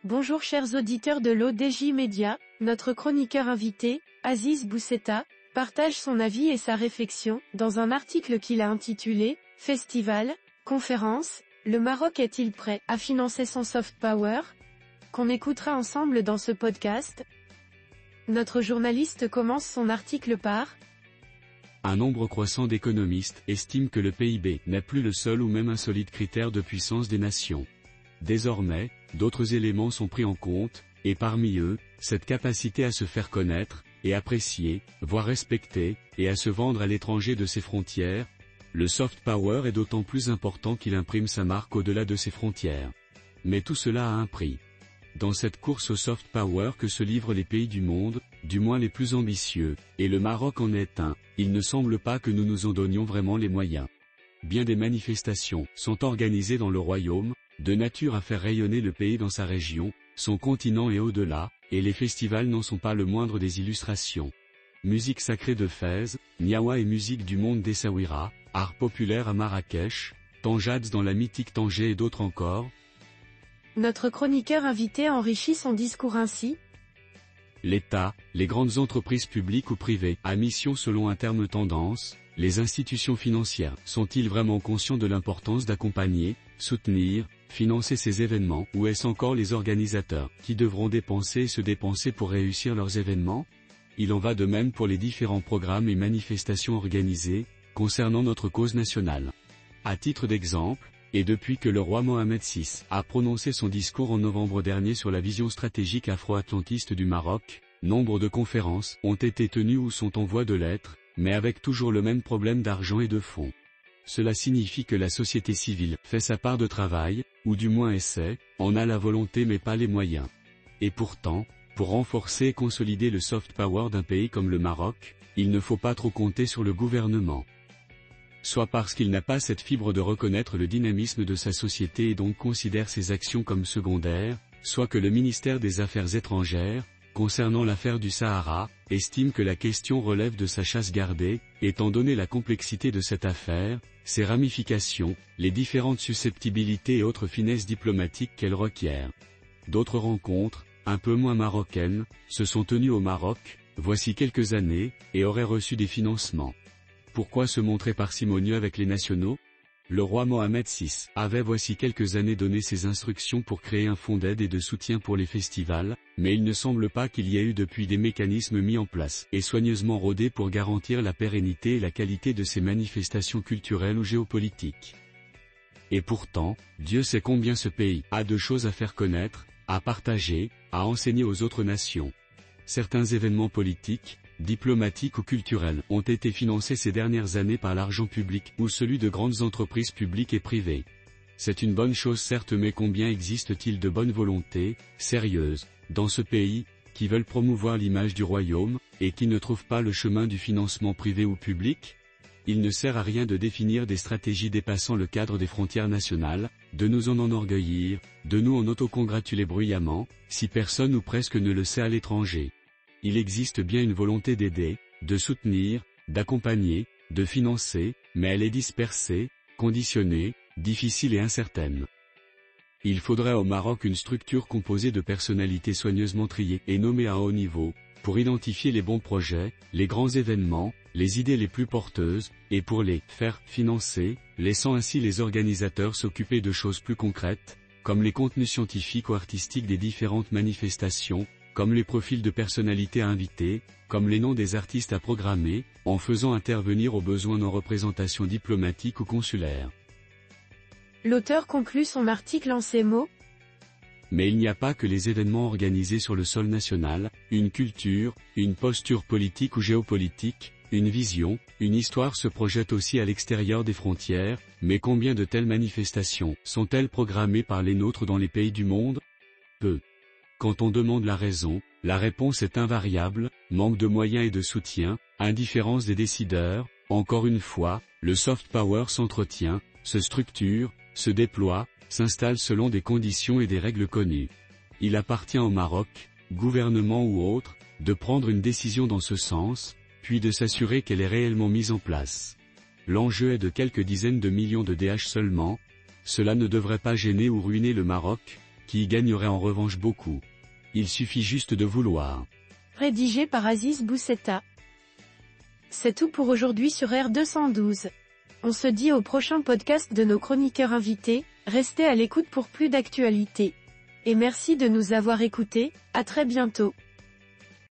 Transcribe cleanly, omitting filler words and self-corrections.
Bonjour chers auditeurs de l'ODJ Média, notre chroniqueur invité, Aziz Bousseta, partage son avis et sa réflexion, dans un article qu'il a intitulé « Festival, conférence, le Maroc est-il prêt à financer son soft power ?» qu'on écoutera ensemble dans ce podcast. Notre journaliste commence son article par Un nombre croissant d'économistes estiment que le PIB n'est plus le seul ou même un solide critère de puissance des nations. Désormais, d'autres éléments sont pris en compte, et parmi eux, cette capacité à se faire connaître, et apprécier, voire respecter, et à se vendre à l'étranger de ses frontières. Le soft power est d'autant plus important qu'il imprime sa marque au-delà de ses frontières. Mais tout cela a un prix. Dans cette course au soft power que se livrent les pays du monde, du moins les plus ambitieux, et le Maroc en est un, il ne semble pas que nous nous en donnions vraiment les moyens. Bien des manifestations sont organisées dans le royaume, de nature à faire rayonner le pays dans sa région, son continent et au-delà, et les festivals n'en sont pas le moindre des illustrations. Musique sacrée de Fès, Niawa et musique du monde d'Essaouira, art populaire à Marrakech, Tanjats dans la mythique Tanger et d'autres encore. Notre chroniqueur invité enrichit son discours ainsi. L'État, les grandes entreprises publiques ou privées, à mission selon un terme tendance, les institutions financières, sont-ils vraiment conscients de l'importance d'accompagner, soutenir, financer ces événements, ou est-ce encore les organisateurs, qui devront dépenser et se dépenser pour réussir leurs événements? Il en va de même pour les différents programmes et manifestations organisées, concernant notre cause nationale. À titre d'exemple, et depuis que le roi Mohamed VI a prononcé son discours en novembre dernier sur la vision stratégique afro-atlantiste du Maroc, nombre de conférences ont été tenues ou sont en voie de l'être, mais avec toujours le même problème d'argent et de fonds. Cela signifie que la société civile fait sa part de travail, ou du moins essaie, en a la volonté mais pas les moyens. Et pourtant, pour renforcer et consolider le soft power d'un pays comme le Maroc, il ne faut pas trop compter sur le gouvernement. Soit parce qu'il n'a pas cette fibre de reconnaître le dynamisme de sa société et donc considère ses actions comme secondaires, soit que le ministère des Affaires étrangères, concernant l'affaire du Sahara, estime que la question relève de sa chasse gardée, étant donné la complexité de cette affaire, ses ramifications, les différentes susceptibilités et autres finesses diplomatiques qu'elle requiert. D'autres rencontres, un peu moins marocaines, se sont tenues au Maroc, voici quelques années, et auraient reçu des financements. Pourquoi se montrer parcimonieux avec les nationaux? Le roi Mohamed VI avait voici quelques années donné ses instructions pour créer un fonds d'aide et de soutien pour les festivals, mais il ne semble pas qu'il y ait eu depuis des mécanismes mis en place et soigneusement rodés pour garantir la pérennité et la qualité de ces manifestations culturelles ou géopolitiques. Et pourtant, Dieu sait combien ce pays a de choses à faire connaître, à partager, à enseigner aux autres nations. Certains événements politiques, diplomatiques ou culturels ont été financés ces dernières années par l'argent public ou celui de grandes entreprises publiques et privées. C'est une bonne chose certes, mais combien existe-t-il de bonne volonté, sérieuse, dans ce pays, qui veulent promouvoir l'image du royaume, et qui ne trouvent pas le chemin du financement privé ou public? Il ne sert à rien de définir des stratégies dépassant le cadre des frontières nationales, de nous en enorgueillir, de nous en autocongratuler bruyamment, si personne ou presque ne le sait à l'étranger. Il existe bien une volonté d'aider, de soutenir, d'accompagner, de financer, mais elle est dispersée, conditionnée, difficile et incertaine. Il faudrait au Maroc une structure composée de personnalités soigneusement triées et nommées à haut niveau, pour identifier les bons projets, les grands événements, les idées les plus porteuses, et pour les faire financer, laissant ainsi les organisateurs s'occuper de choses plus concrètes, comme les contenus scientifiques ou artistiques des différentes manifestations, comme les profils de personnalités à inviter, comme les noms des artistes à programmer, en faisant intervenir au besoin nos représentations diplomatiques ou consulaires. L'auteur conclut son article en ces mots. Mais il n'y a pas que les événements organisés sur le sol national, une culture, une posture politique ou géopolitique, une vision, une histoire se projette aussi à l'extérieur des frontières, mais combien de telles manifestations sont-elles programmées par les nôtres dans les pays du monde? Peu. Quand on demande la raison, la réponse est invariable, manque de moyens et de soutien, indifférence des décideurs. Encore une fois, le soft power s'entretient, se structure, se déploie, s'installe selon des conditions et des règles connues. Il appartient au Maroc, gouvernement ou autre, de prendre une décision dans ce sens, puis de s'assurer qu'elle est réellement mise en place. L'enjeu est de quelques dizaines de millions de DH seulement. Cela ne devrait pas gêner ou ruiner le Maroc, qui y gagnerait en revanche beaucoup. Il suffit juste de vouloir. Rédigé par Aziz Boussetta. C'est tout pour aujourd'hui sur R212. On se dit au prochain podcast de nos chroniqueurs invités, restez à l'écoute pour plus d'actualités. Et merci de nous avoir écoutés, à très bientôt.